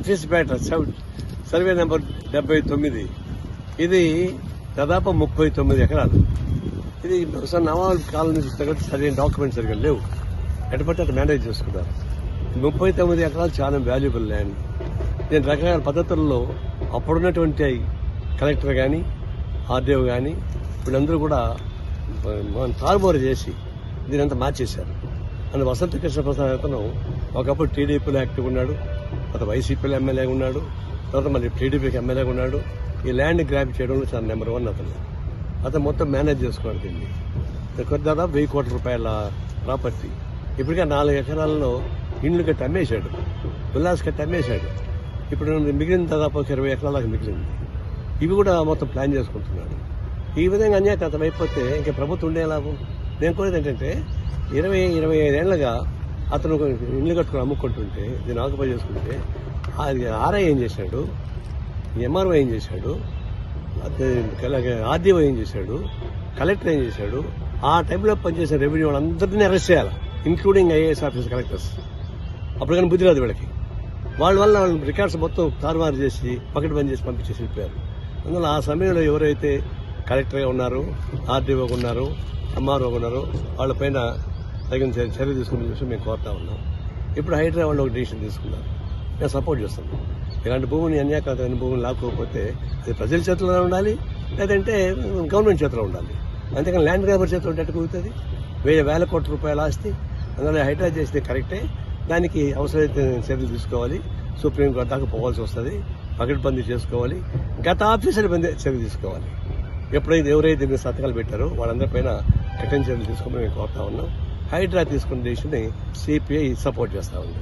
ఆఫీస్పేట survey number 79. ఇది దాదాపు 39 ఎకరాలు. ఇది నవాబ్ కాలనీ సరైన డాక్యుమెంట్స్ సరిగ్గా లేవు, ఎటుపట్టి అటు మేనేజ్ చేసుకున్నారు. 39 ఎకరాలు చాలా వాల్యుబుల్ ల్యాండ్. నేను రకరకాల పద్ధతుల్లో అప్పుడున్నటువంటి కలెక్టర్ కానీ ఆర్డీఓ కానీ వీళ్ళందరూ కూడా తారుమారు చేసి దీనంతా మార్చేశారు. అని వసంత కృష్ణ ప్రసాద్ అతను ఒకప్పుడు టీడీపీలో యాక్టివ్ ఉన్నాడు, తర్వాత వైసీపీలో ఎమ్మెల్యేగా ఉన్నాడు, తర్వాత మళ్ళీ టీడీపీకి ఎమ్మెల్యేగా ఉన్నాడు. ఈ ల్యాండ్ గ్రాప్ చేయడంలో చాలా నెంబర్ 1 అతను మొత్తం మేనేజ్ చేసుకున్నాడు. దీన్ని దాదాపు 1000 కోట్ల రూపాయల ప్రాపర్టీ. ఇప్పటికే 4 ఎకరాల్లో ఇండ్లు కట్టి అమ్మేశాడు, విల్లాస్ కట్టి అమ్మేశాడు. ఇప్పుడు మిగిలిన దాదాపు 20 ఎకరాలకు మిగిలింది. ఇవి కూడా మొత్తం ప్లాన్ చేసుకుంటున్నాడు. ఈ విధంగా అన్యాయకతం అయిపోతే ఇంకా ప్రభుత్వం ఉండే లాభం. నేను కోరేది ఏంటంటే 20-25 ఏళ్లుగా అతను ఇల్లు కట్టుకుని అమ్ముకుంటుంటే దీన్ని ఆక్యుపై చేసుకుంటే ఆర్ఐ ఏం చేశాడు, ఎంఆర్ఓ ఏం చేశాడు, ఆర్డీఓ ఏం చేశాడు, కలెక్టర్ ఏం చేశాడు, ఆ టైంలో పనిచేసిన రెవెన్యూ వాళ్ళందరినీ అరెస్ట్ చేయాలి, ఇంక్లూడింగ్ ఐఏఎస్ ఆఫీసర్, కలెక్టర్స్. అప్పుడు కానీ బుద్ధి రాదు వీళ్ళకి. వాళ్ళ వల్ల వాళ్ళ రికార్డ్స్ మొత్తం తారుమారు చేసి పకడ్ బంద్ చేసి పంపించేసి వెళ్ళిపోయారు. అందువల్ల ఆ సమయంలో ఎవరైతే కలెక్టర్గా ఉన్నారు, ఆర్డీఓగా ఉన్నారు, ఎంఆర్ఓగా ఉన్నారు, వాళ్ళపైన తగిన చర్య తీసుకునే విషయం మేము కోరుతా ఉన్నాం. ఇప్పుడు హైదరాబాద్లో ఒక డిసిషన్ తీసుకున్నారు, మేము సపోర్ట్ చేస్తున్నాం. ఇలాంటి భూమిని అన్యాయకరమైన భూమిని లాక్కోకపోతే అది ప్రజల చేతిలో ఉండాలి, లేదంటే గవర్నమెంట్ చేతిలో ఉండాలి. అంతేకాని ల్యాండ్ గ్రాబర్ చేతిలో ఉంటే కుదురుతుంది. 1000 కోట్ల రూపాయల ఆస్తి, అందులో హైడ్రాజ్ చేస్తే కరెక్టే, దానికి అవసరమైతే చర్యలు తీసుకోవాలి. సుప్రీంకోర్టు దాకా పోవాల్సి వస్తుంది, పకడ్బందీ చేసుకోవాలి, గత ఆఫీసర్ బందీ చర్య తీసుకోవాలి. ఎప్పుడైతే ఎవరైతే దీన్ని సంతకాలు పెట్టారో వాళ్ళందరిపైన కఠిన చర్యలు తీసుకోమని మేము కోరుతా ఉన్నాం. హైడ్రా తీసుకున్న డిసిషన్ని సిపిఐ సపోర్ట్ చేస్తా ఉంది.